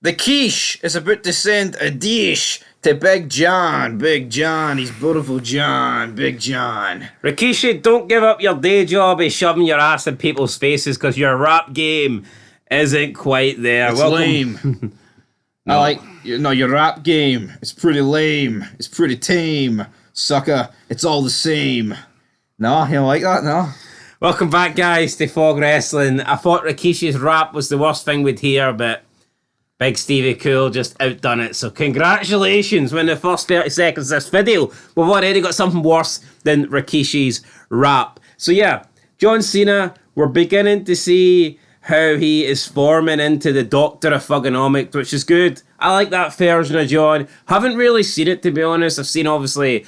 The KISH is about to send a dish to Big John. Big John, he's beautiful John. Big John. Rikishi, don't give up your day job of shoving your ass in people's faces because your rap game isn't quite there. It's lame. No. Your rap game. It's pretty lame. It's pretty tame. Sucker, it's all the same. No, you don't like that? No? Welcome back, guys, to Fog Wrestling. I thought Rikishi's rap was the worst thing we'd hear, but Big Stevie Cool just outdone it. So congratulations. When the first 30 seconds of this video, we've already got something worse than Rikishi's rap. So yeah, John Cena, we're beginning to see how he is forming into the Doctor of Thugonomics, which is good. I like that version of John. Haven't really seen it, to be honest. I've seen, obviously,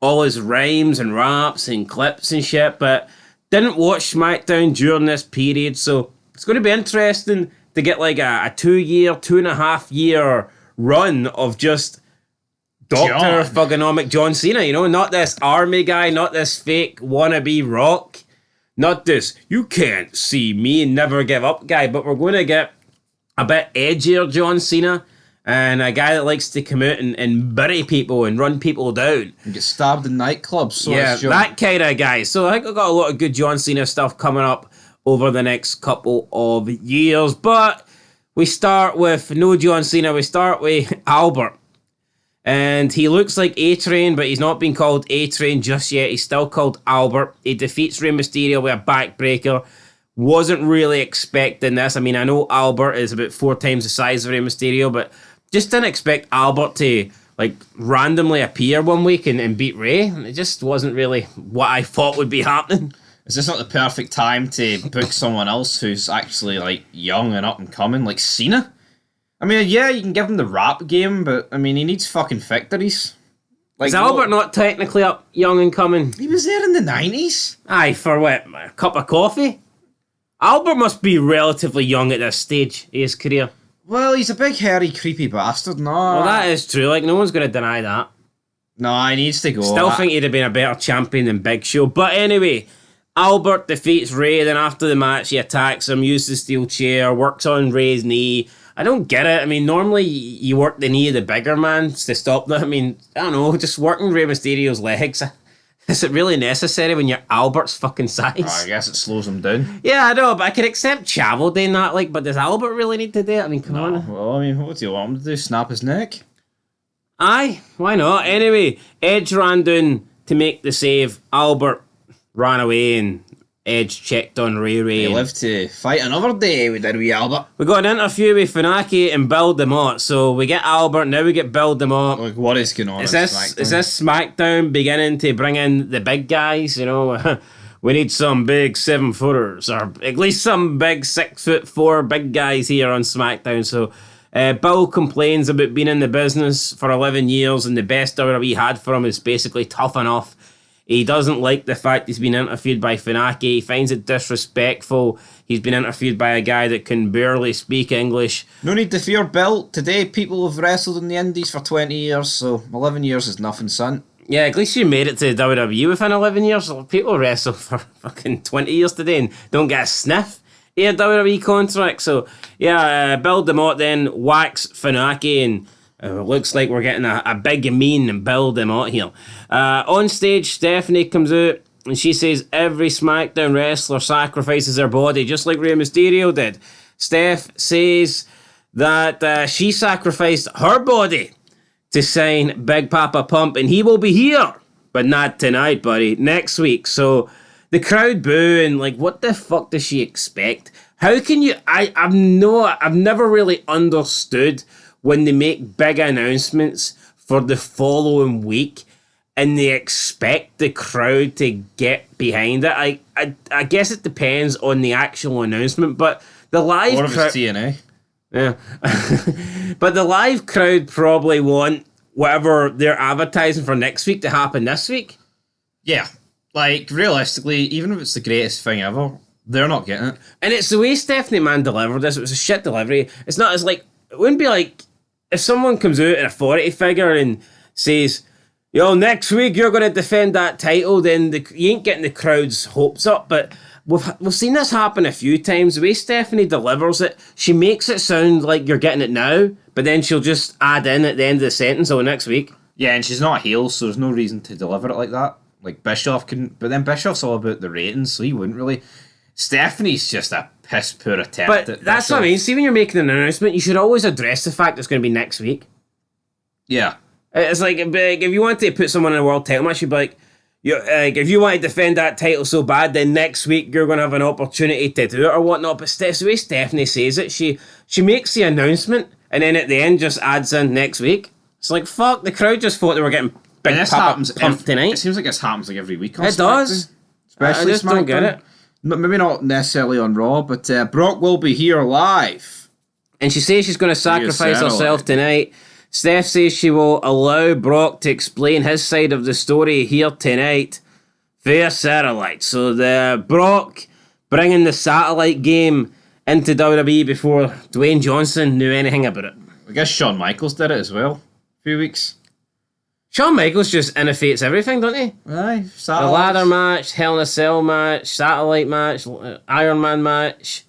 all his rhymes and raps and clips and shit, but didn't watch SmackDown during this period, so it's going to be interesting to get like a 2.5 year run of just Doctor of Thugonomic John Cena, you know, not this army guy, not this fake wannabe Rock, not this you can't see me and never give up guy, but we're going to get a bit edgier John Cena and a guy that likes to come out and bury people and run people down. And get stabbed in nightclubs. So yeah, that kind of guy. So I think I've got a lot of good John Cena stuff coming up over the next couple of years. But we start with no John Cena. We start with Albert. And he looks like A-Train, but he's not been called A-Train just yet. He's still called Albert. He defeats Rey Mysterio with a backbreaker. Wasn't really expecting this. I mean, I know Albert is about 4 times the size of Rey Mysterio, but just didn't expect Albert to like randomly appear one week and beat Rey. It just wasn't really what I thought would be happening. Is this not the perfect time to book someone else who's actually like young and up and coming, like Cena? I mean, yeah, you can give him the rap game, but I mean, he needs fucking victories. Like, is Albert not technically up young and coming? He was there in the 90s. Aye, for what? A cup of coffee? Albert must be relatively young at this stage of his career. Well, he's a big, hairy, creepy bastard. No. Well, that is true. Like, no one's going to deny that. No, he needs to go. Still think he'd have been a better champion than Big Show. But anyway, Albert defeats Rey. Then after the match, he attacks him, uses the steel chair, works on Rey's knee. I don't get it. I mean, normally you work the knee of the bigger man to stop that. I mean, I don't know, just working Rey Mysterio's legs. Is it really necessary when you're Albert's fucking size? Oh, I guess it slows him down. Yeah, I know, but I can accept Chavo doing that, like, but does Albert really need to do it? I mean, come on. Well, I mean, what do you want him to do? Snap his neck? Aye, why not? Anyway, Edge ran down to make the save. Albert ran away and Edge checked on Ray. He lived to fight another day with wee Albert. We got an interview with Funaki and Build Them Up. So we get Albert, now we get Build Them Up. Like, what is going on? Is this SmackDown beginning to bring in the big guys? You know, we need some big 7-footers, or at least some big 6'4" big guys here on SmackDown. So Bill complains about being in the business for 11 years, and the best WWE had for him is basically Tough Enough. He doesn't like the fact he's been interviewed by Funaki. He finds it disrespectful. He's been interviewed by a guy that can barely speak English. No need to fear Bill. Today, people have wrestled in the Indies for 20 years, so 11 years is nothing, son. Yeah, at least you made it to WWE within 11 years. People wrestle for fucking 20 years today and don't get a sniff of a WWE contract. So, yeah, Build Them Up then whacks Funaki, and looks like we're getting a big mean and Build Them Up here. On stage, Stephanie comes out and she says every SmackDown wrestler sacrifices their body, just like Rey Mysterio did. Steph says that she sacrificed her body to sign Big Papa Pump, and he will be here, but not tonight, buddy, next week. So the crowd boo, and like, what the fuck does she expect? How can you... I've never really understood when they make big announcements for the following week and they expect the crowd to get behind it. I guess it depends on the actual announcement, but the live crowd... Or if it's TNA. Yeah. But the live crowd probably want whatever they're advertising for next week to happen this week. Yeah. Like, realistically, even if it's the greatest thing ever, they're not getting it. And it's the way Stephanie Man delivered this. It was a shit delivery. It's not as like... It wouldn't be like... If someone comes out in a authority figure and says, yo, next week you're going to defend that title, then you ain't getting the crowd's hopes up. But we've seen this happen a few times. The way Stephanie delivers it, she makes it sound like you're getting it now, but then she'll just add in at the end of the sentence, "Oh, next week." Yeah, and she's not a heel, so there's no reason to deliver it like that. Like Bischoff can, but then Bischoff's all about the ratings, so he wouldn't really. Stephanie,'s just a piss poor attempt. But at that's what I mean. See, when you're making an announcement, you should always address the fact it's going to be next week. Yeah. It's like if you want to put someone in a world title match, you'd be like, if you want to defend that title so bad, then next week you're going to have an opportunity to do it or whatnot. But the way Stephanie says it, she makes the announcement and then at the end just adds in next week. It's like, fuck, the crowd just thought they were getting big pumped tonight. It seems like this happens like every week on It does. Especially I just don't get it. Maybe not necessarily on Raw, but Brock will be here live. And she says she's going to sacrifice herself tonight. Steph says she will allow Brock to explain his side of the story here tonight via satellite. So the Brock bringing the satellite game into WWE before Dwayne Johnson knew anything about it. I guess Shawn Michaels did it as well. A few weeks. Shawn Michaels just innovates everything, doesn't he? Aye, the ladder match, Hell in a Cell match, satellite match, Iron Man match.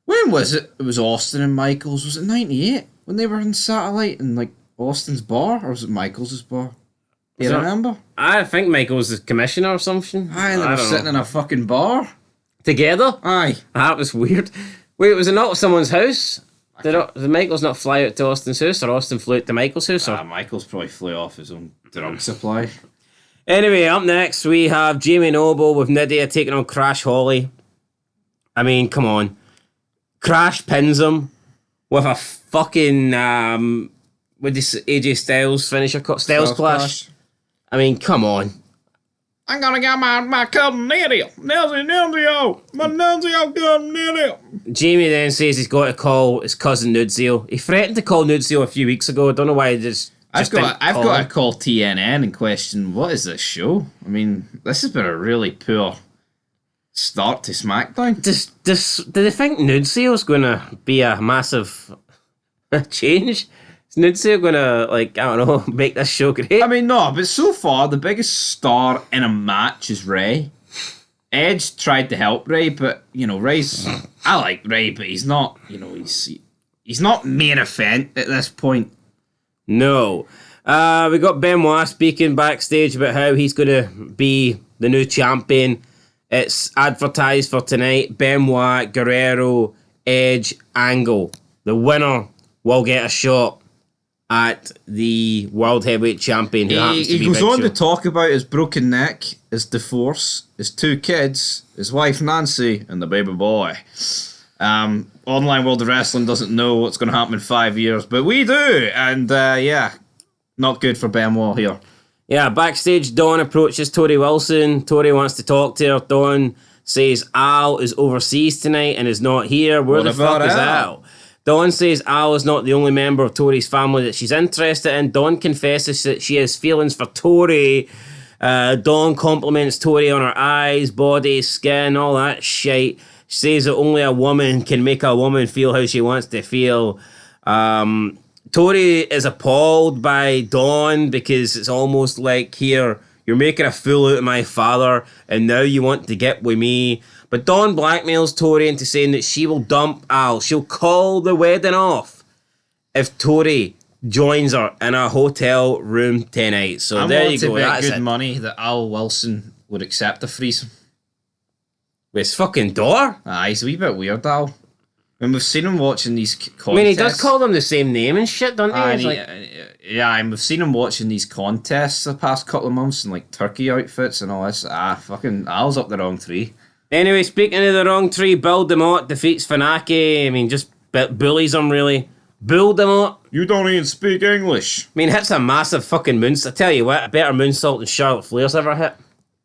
When was it? It was Austin and Michaels. Was it 98 when they were in satellite in like Austin's bar, or was it Michaels' bar? Do you remember? I think Michaels is commissioner or something. Aye, they were sitting in a fucking bar together. Aye, that was weird. Wait, was it not at someone's house? Did Michaels not fly out to Austin's house, or Austin flew out to Michaels' house? Or? Michaels probably flew off his own drug supply. Anyway, up next we have Jamie Noble with Nydia taking on Crash Holly. I mean, come on. Crash pins him with a fucking with this AJ Styles finisher, Styles Clash. I mean, come on. I'm gonna get my cousin Nydia. My Nunzio cousin Nydia. Jamie then says he's got to call his cousin Nunzio. He threatened to call Nunzio a few weeks ago. I don't know why he just I've got to call TNN and question, what is this show? I mean, this has been a really poor start to SmackDown. Do they think Nunzio's going to be a massive change? Is Nunzio going to, like, I don't know, make this show great? I mean, no, but so far, the biggest star in a match is Ray. Edge tried to help Ray, but, you know, I like Ray, but he's not, you know, he's not main event at this point. No. We got Benoit speaking backstage about how he's going to be the new champion. It's advertised for tonight. Benoit, Guerrero, Edge, Angle. The winner will get a shot at the World Heavyweight Champion. He goes on to talk about his broken neck, his divorce, his 2 kids, his wife Nancy, and the baby boy. Online World of Wrestling doesn't know what's going to happen in 5 years, but we do. And yeah, not good for Benoit here. Yeah, backstage, Dawn approaches Tori Wilson. Tori wants to talk to her. Dawn says Al is overseas tonight and is not here. Where the fuck is Al? Dawn says Al is not the only member of Tori's family that she's interested in. Dawn confesses that she has feelings for Tori. Dawn compliments Tori on her eyes, body, skin, all that shit. She says that only a woman can make a woman feel how she wants to feel. Tori is appalled by Dawn because it's almost like, here, you're making a fool out of my father and now you want to get with me. But Dawn blackmails Tori into saying that she will dump Al. She'll call the wedding off if Tori joins her in a hotel room tonight. So there you go. That's good money that Al Wilson would accept a threesome. With his fucking daughter? He's a wee bit weird, Al. And we've seen him watching these contests. I mean, he does call them the same name and shit, doesn't he? Yeah, and we've seen him watching these contests the past couple of months in like turkey outfits and all this. Fucking Al's up the wrong tree. Anyway, speaking of the wrong tree, Bill DeMott defeats Funaki. I mean, just bullies him, really. Bill DeMott. You don't even speak English. I mean, hits a massive fucking moonsault. I tell you what, a better moonsault than Charlotte Flair's ever hit.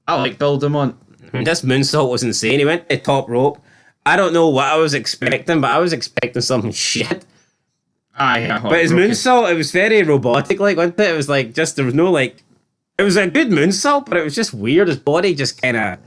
I like Bill DeMott. This moonsault was insane. He went to top rope. I don't know what I was expecting, but I was expecting something shit. But his moonsault, it was very robotic, like, wasn't it? It was like, just, there was no, like, it was a good moonsault, but it was just weird. His body just kind of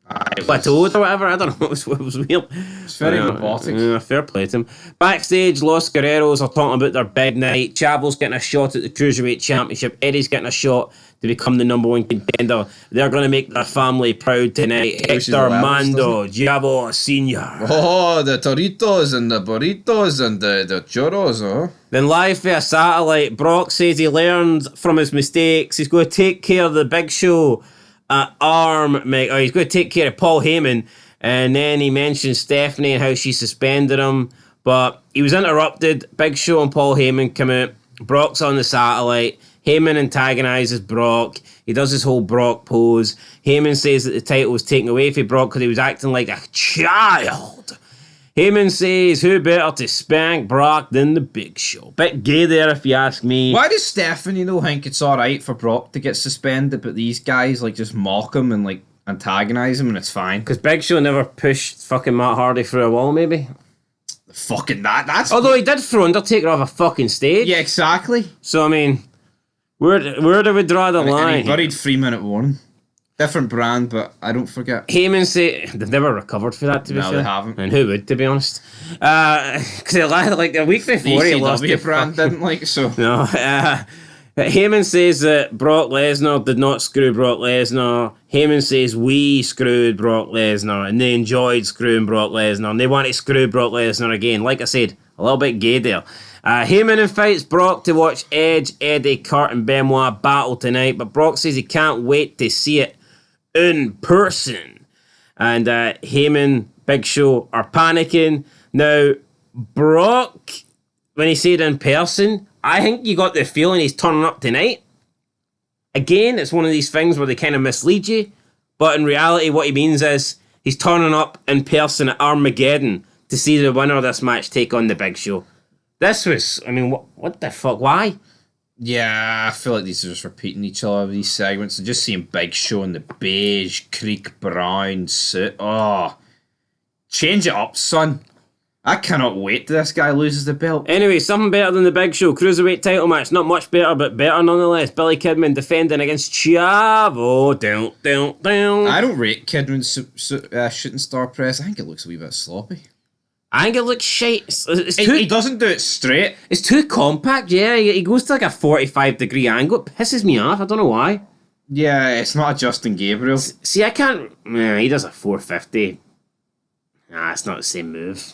plateaued or whatever. I don't know. It was weird. It's very robotic. Fair play to him. Backstage, Los Guerreros are talking about their big night. Chavo's getting a shot at the Cruiserweight Championship. Eddie's getting a shot to become the #1 contender. They're going to make their family proud tonight. Hector, Mando, Chavo Sr. Oh, the Toritos and the burritos and the churros, huh? Then live via satellite, Brock says he learned from his mistakes. He's going to take care of the Big Show he's going to take care of Paul Heyman, and then he mentions Stephanie and how she suspended him, but he was interrupted. Big Show and Paul Heyman come out. Brock's on the satellite. Heyman antagonizes Brock. He does his whole Brock pose. Heyman says that the title was taken away from Brock because he was acting like a child. Heyman says, who better to spank Brock than the Big Show? Bit gay there, if you ask me. Why does Stephanie think it's alright for Brock to get suspended, but these guys like just mock him and like antagonize him and it's fine? Because Big Show never pushed fucking Matt Hardy through a wall, maybe? Fucking that's... Although he did throw Undertaker off a fucking stage. Yeah, exactly. So, I mean, where do we draw the line? And he buried 3-minute warning. Different brand, but I don't forget. Heyman say they've never recovered for that, to be fair. No, they haven't. And who would, to be honest? Because like a week before he lost the brand didn't like it, so. No. Heyman says that Brock Lesnar did not screw Brock Lesnar. Heyman says we screwed Brock Lesnar, and they enjoyed screwing Brock Lesnar, and they want to screw Brock Lesnar again. Like I said, a little bit gay there. Heyman invites Brock to watch Edge, Eddie, Kurt, and Benoit battle tonight, but Brock says he can't wait to see it in person. And Heyman, Big Show are panicking. Now, Brock, when he said in person, I think you got the feeling he's turning up tonight. Again, it's one of these things where they kind of mislead you, but in reality what he means is he's turning up in person at Armageddon to see the winner of this match take on the Big Show. This was, I mean, what the fuck, why? Yeah, I feel like these are just repeating each other, these segments. And just seeing Big Show in the beige, creek brown suit. Oh, change it up, son. I cannot wait till this guy loses the belt. Anyway, something better than the Big Show. Cruiserweight title match. Not much better, but better nonetheless. Billy Kidman defending against Chavo. I don't rate Kidman's shooting star press. I think it looks a wee bit sloppy. I think it looks shite. He doesn't do it straight. It's too compact, yeah. He goes to like a 45-degree angle. It pisses me off. I don't know why. Yeah, it's not a Justin Gabriel. See, I can't... he does a 450. Nah, it's not the same move.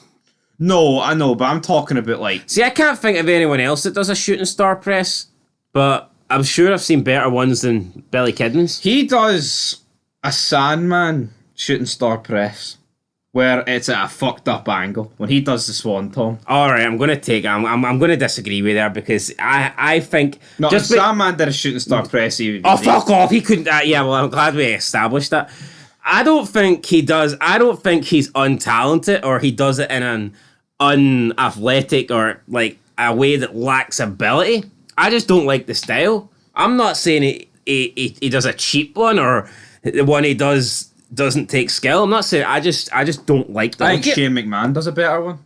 No, I know, but I'm talking about like... See, I can't think of anyone else that does a shooting star press, but I'm sure I've seen better ones than Billy Kidman's. He does a Sandman shooting star press, where it's at a fucked up angle when he does the Swanton. Alright, I'm going to disagree with that because I think... No, just Sandman did a shooting star press. Fuck off, he couldn't... yeah, well, I'm glad we established that. I don't think he does... I don't think he's untalented or he does it in an unathletic or like a way that lacks ability. I just don't like the style. I'm not saying he does a cheap one or the one he doesn't take skill. I'm not saying I just don't like that. I think Shane McMahon does a better one.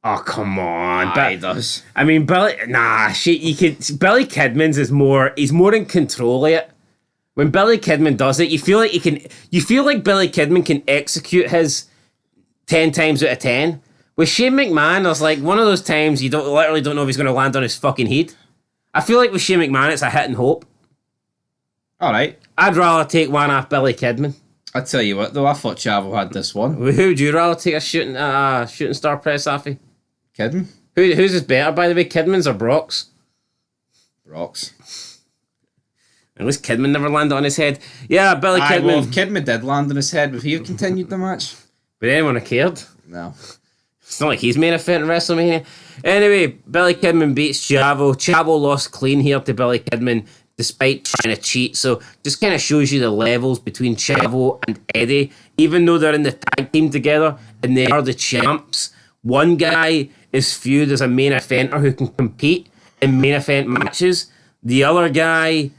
Oh come on, he does. I mean, Billy Kidman's is more. He's more in control of it. When Billy Kidman does it, you feel like Billy Kidman can execute his 10 times out of 10. With Shane McMahon, there's like one of those times you literally don't know if he's going to land on his fucking head. I feel like with Shane McMahon, it's a hit and hope. Alright. I'd rather take one off Billy Kidman. I tell you what, though, I thought Chavo had this one. Who would you rather take a shooting star press off of? Kidman. Whose is better, by the way, Kidman's or Brock's? Brock's. At least Kidman never landed on his head. Yeah, Billy Kidman. Well, if Kidman did land on his head, would he have continued the match? Would anyone have cared? No. It's not like he's main event in WrestleMania. Anyway, Billy Kidman beats Chavo. Chavo lost clean here to Billy Kidman despite trying to cheat. So just kind of shows you the levels between Chavo and Eddie. Even though they're in the tag team together and they are the champs, one guy is viewed as a main eventer who can compete in main event matches. The other guy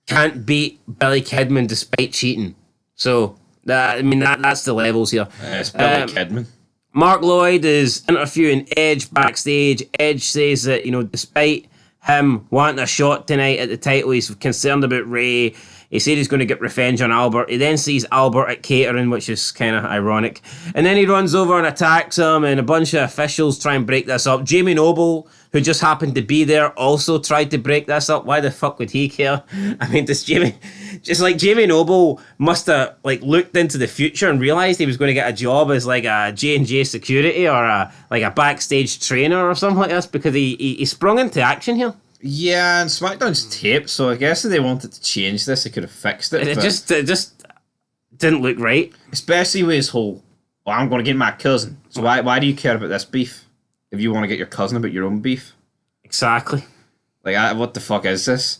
can't beat Billy Kidman despite cheating. So... that's the levels here. It's Billy Kidman. Mark Lloyd is interviewing Edge backstage. Edge says that, despite him wanting a shot tonight at the title, he's concerned about Ray. He said he's going to get revenge on Albert. He then sees Albert at catering, which is kind of ironic. And then he runs over and attacks him, and a bunch of officials try and break this up. Jamie Noble, who just happened to be there, also tried to break this up. Why the fuck would he care? I mean, Jamie Noble must have like looked into the future and realised he was going to get a job as like a J&J security or a backstage trainer or something like this, because he sprung into action here. Yeah, and SmackDown's tape, so I guess if they wanted to change this, they could have fixed it. It just didn't look right. Especially with his whole, well, I'm going to get my cousin. So why do you care about this beef if you want to get your cousin about your own beef? Exactly. Like, what the fuck is this?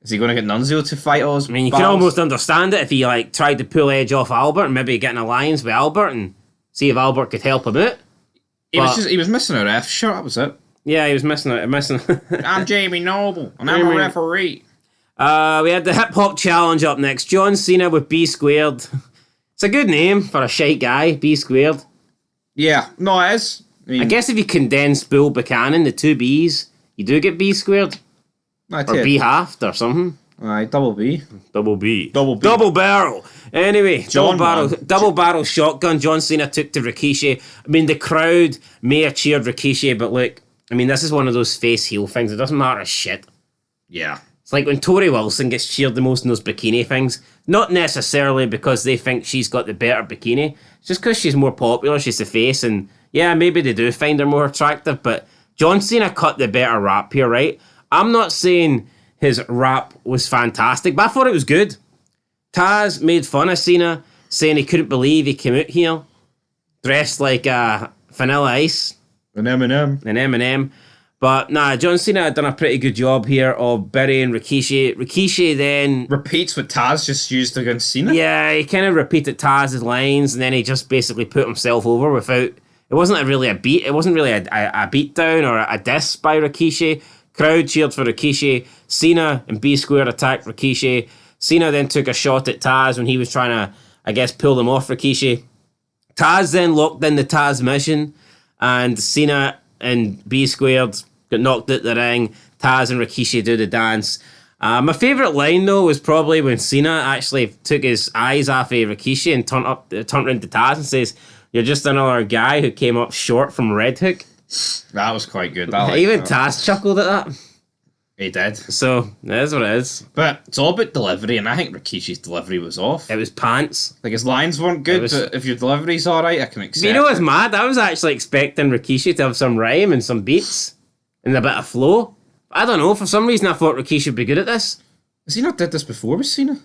Is he going to get Nunzio to fight us? I mean, you can almost understand it if he like tried to pull Edge off Albert and maybe get an alliance with Albert and see if Albert could help him out. He was missing a ref shirt, that was it. Yeah, he was missing. I'm Jamie Noble, and I'm a referee. We had the Hip Hop Challenge up next. John Cena with B Squared. It's a good name for a shite guy, B Squared. Yeah, no, it is. I guess if you condense Bull Buchanan, the two B's, you do get B Squared. Or B halved or something. Aye, double B. Double B. Double B. Double barrel. Anyway, John double barrel shotgun John Cena took to Rikishi. I mean, the crowd may have cheered Rikishi, but look, I mean, this is one of those face-heel things. It doesn't matter a shit. Yeah. It's like when Tori Wilson gets cheered the most in those bikini things. Not necessarily because they think she's got the better bikini. It's just because she's more popular, she's the face, and yeah, maybe they do find her more attractive, but John Cena cut the better rap here, right? I'm not saying his rap was fantastic, but I thought it was good. Taz made fun of Cena, saying he couldn't believe he came out here dressed like Vanilla Ice. An Eminem. But nah, John Cena had done a pretty good job here of burying Rikishi. Rikishi then repeats what Taz just used against Cena? Yeah, he kind of repeated Taz's lines, and then he just basically put himself over without... It wasn't really a beat. It wasn't really a beat down or a diss by Rikishi. Crowd cheered for Rikishi. Cena and B Squared attacked Rikishi. Cena then took a shot at Taz when he was trying to, I guess, pull them off Rikishi. Taz then locked in the Taz mission, and Cena and B Squared got knocked out the ring. Taz and Rikishi do the dance. My favourite line, though, was probably when Cena actually took his eyes off of Rikishi and turned around to Taz and says, "You're just another guy who came up short from Red Hook." That was quite good. Even Taz chuckled at that. He did. So, that is what it is. But it's all about delivery, and I think Rikishi's delivery was off. It was pants. Like, his lines weren't good, but if your delivery's alright, I can accept it. You know what's mad? I was actually expecting Rikishi to have some rhyme and some beats and a bit of flow. I don't know, for some reason I thought Rikishi would be good at this. Has he not did this before with Cena?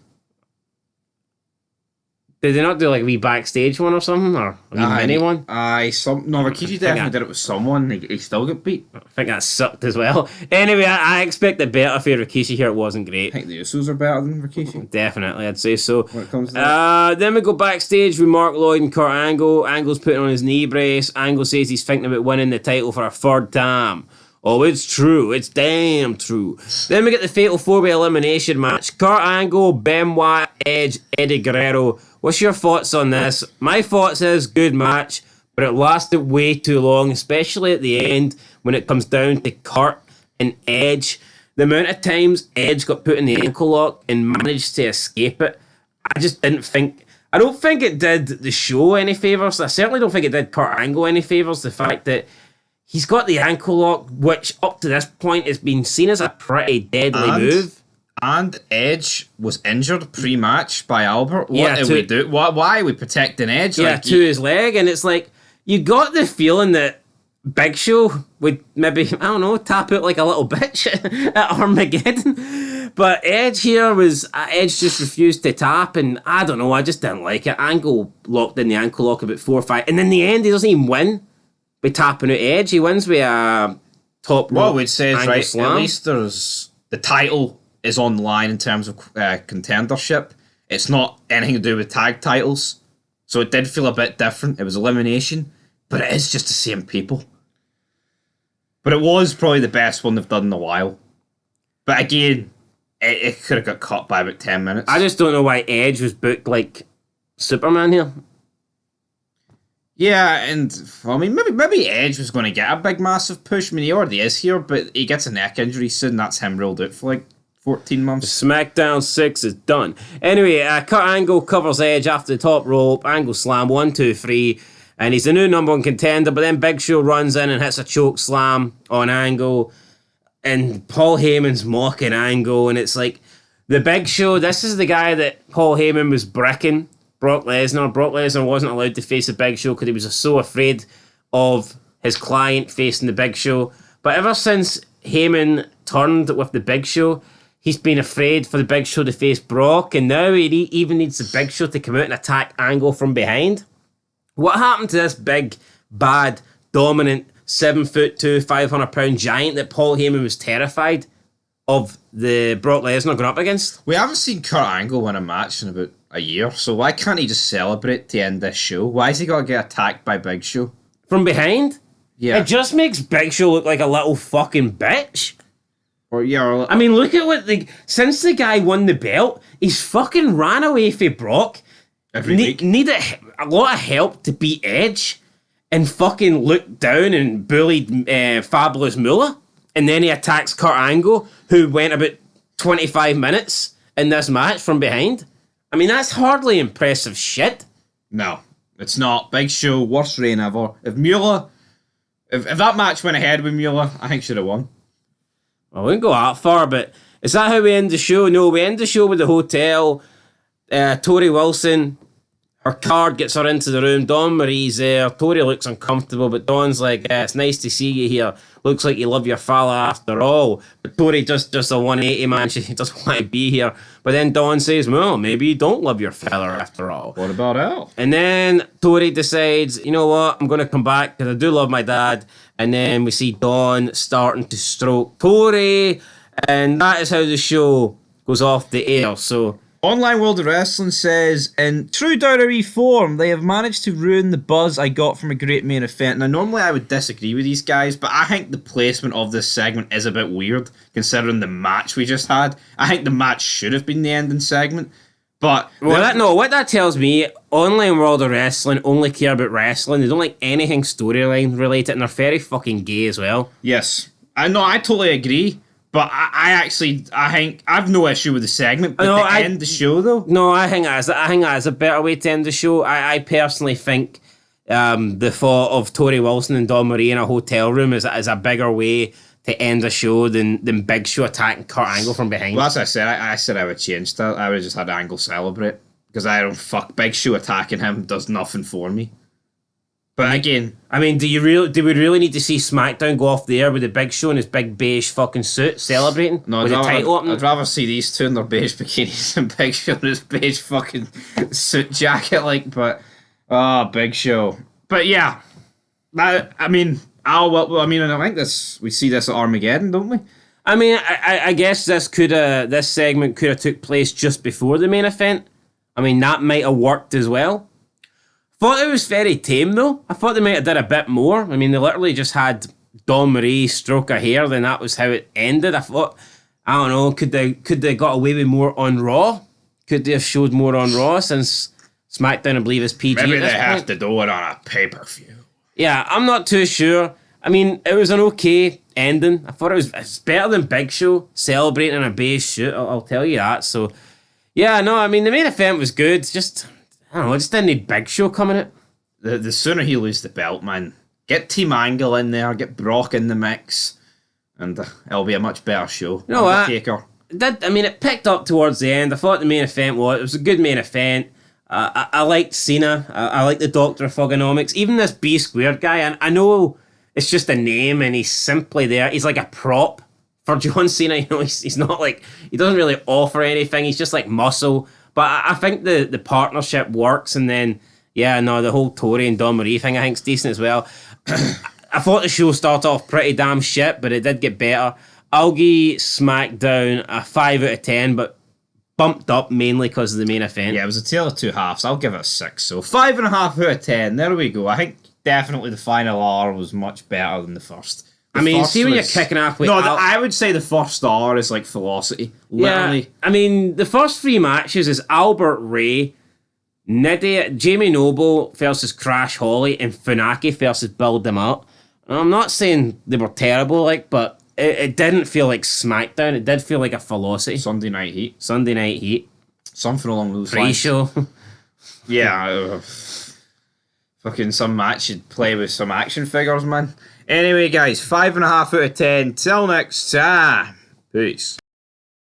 Did they not do like a wee backstage one or something? Or a wee mini one? Rikishi definitely did it with someone. He still got beat. I think that sucked as well. Anyway, I expected better for Rikishi here. It wasn't great. I think the Usos are better than Rikishi. Definitely, I'd say so. When it comes to that. Then we go backstage with Mark Lloyd and Kurt Angle. Angle's putting on his knee brace. Angle says he's thinking about winning the title for a third time. Oh, it's true. It's damn true. Then we get the Fatal 4-Way Elimination match. Kurt Angle, Benoit, Edge, Eddie Guerrero. What's your thoughts on this? My thoughts is good match, but it lasted way too long, especially at the end when it comes down to Kurt and Edge. The amount of times Edge got put in the ankle lock and managed to escape it, I just didn't think... I don't think it did the show any favours. I certainly don't think it did Kurt Angle any favours. The fact that he's got the ankle lock, which up to this point has been seen as a pretty deadly move. And Edge was injured pre-match by Albert. What did we do? Why are we protecting Edge? Yeah, to his leg. And it's like, you got the feeling that Big Show would maybe, I don't know, tap out like a little bitch at Armageddon. But Edge here Edge just refused to tap, and I don't know, I just didn't like it. Angle locked in the ankle lock about 4 or 5, and in the end, he doesn't even win by tapping out Edge. He wins with a top rope. What we'd say is, right, slam. At least there's the title is on the line in terms of contendership. It's not anything to do with tag titles. So it did feel a bit different. It was elimination, but it is just the same people. But it was probably the best one they've done in a while. But again, it could have got cut by about 10 minutes. I just don't know why Edge was booked like Superman here. Yeah, and I mean, maybe Edge was going to get a big, massive push. I mean, he already is here, but he gets a neck injury soon. That's him ruled out for like 14 months. SmackDown 6 is done. Anyway, Kurt Angle covers Edge after the top rope. Angle slam, 1, 2, 3. And he's the new number one contender. But then Big Show runs in and hits a choke slam on Angle. And Paul Heyman's mocking Angle. And it's like, the Big Show, this is the guy that Paul Heyman was bricking Brock Lesnar. Brock Lesnar wasn't allowed to face the Big Show because he was so afraid of his client facing the Big Show. But ever since Heyman turned with the Big Show, he's been afraid for the Big Show to face Brock, and now he even needs the Big Show to come out and attack Angle from behind. What happened to this big, bad, dominant, 7'2", 500-pound giant that Paul Heyman was terrified of the Brock Lesnar going up against? We haven't seen Kurt Angle win a match in about a year, so why can't he just celebrate to end this show? Why has he got to get attacked by Big Show? From behind? Yeah. It just makes Big Show look like a little fucking bitch. I mean, look at what since the guy won the belt, he's fucking ran away from Brock. Every week. Needed a lot of help to beat Edge, and fucking looked down and bullied Fabulous Moolah. And then he attacks Kurt Angle, who went about 25 minutes in this match from behind. I mean, that's hardly impressive shit. No, it's not. Big Show, worst reign ever. If that match went ahead with Moolah, I think should have won. I wouldn't go that far, but is that how we end the show? No, we end the show with the hotel. Tori Wilson, her card gets her into the room. Dawn Marie's there. Tori looks uncomfortable, but Dawn's like, it's nice to see you here. Looks like you love your fella after all. But Tori just a 180, man. She doesn't want to be here. But then Dawn says, well, maybe you don't love your fella after all. What about Al? And then Tori decides, you know what, I'm going to come back because I do love my dad. And then we see Dawn starting to stroke Tori. And that is how the show goes off the air. So Online World of Wrestling says, in true WWE form, they have managed to ruin the buzz I got from a great main event. Now, normally I would disagree with these guys, but I think the placement of this segment is a bit weird, considering the match we just had. I think the match should have been the ending segment, but... what that tells me, Online World of Wrestling only care about wrestling. They don't like anything storyline related, and they're very fucking gay as well. Yes. I totally agree. But I think I've no issue with the segment. But end the show though. No, I think that is a better way to end the show. I personally think the thought of Tori Wilson and Dawn Marie in a hotel room is a bigger way to end a show than Big Show attacking Kurt Angle from behind. Well, that's what I said. I said I would change that. I would have just had Angle celebrate because I don't Big Show attacking him does nothing for me. But again, I mean, do we really need to see SmackDown go off the air with the Big Show in his big beige fucking suit celebrating with the title opening? I'd rather see these two in their beige bikinis and Big Show in his beige fucking suit jacket, Big Show. But yeah, I think we see this at Armageddon, don't we? I mean, I guess this segment could have took place just before the main event. I mean, that might have worked as well. Thought it was very tame though. I thought they might have done a bit more. I mean, they literally just had Dawn Marie stroke her hair, then that was how it ended. I thought, I don't know, could they got away with more on Raw? Could they have showed more on Raw since SmackDown, I believe, is PG? Maybe they have to do it on a pay-per-view. Yeah, I'm not too sure. I mean, it was an okay ending. I thought it's better than Big Show celebrating in a beige suit. I'll tell you that. So, yeah, no, I mean, the main event was good. Just, I don't know, I just didn't need Big Show coming out. The sooner he loses the belt, man. Get Team Angle in there, get Brock in the mix, and it'll be a much better show. You know what? It picked up towards the end. I thought the main event was a good main event. I liked Cena. I liked the Doctor of Thugonomics. Even this B Squared guy, and I know it's just a name and he's simply there. He's like a prop for John Cena. You know, he's not like, he doesn't really offer anything. He's just like muscle. But I think the partnership works. And then, the whole Tori and Dawn Marie thing I think's decent as well. I thought the show started off pretty damn shit, but it did get better. I'll give SmackDown a 5 out of 10, but bumped up mainly because of the main event. Yeah, it was a tale of two halves. I'll give it a 6. So 5.5 out of 10. There we go. I think definitely the final hour was much better than the first. When you're kicking off with... I would say the first hour is like Velocity. Literally. Yeah, I mean, the first 3 matches is Albert Ray, Nidia, Jamie Noble versus Crash Holly, and Funaki versus Build Them Up. And I'm not saying they were terrible, but it didn't feel like SmackDown. It did feel like a Velocity. Sunday Night Heat. Sunday Night Heat. Something along those lines. Pre-show. Yeah. Fucking some match you'd play with some action figures, man. Anyway, guys, 5.5 out of 10. Till next time. Peace.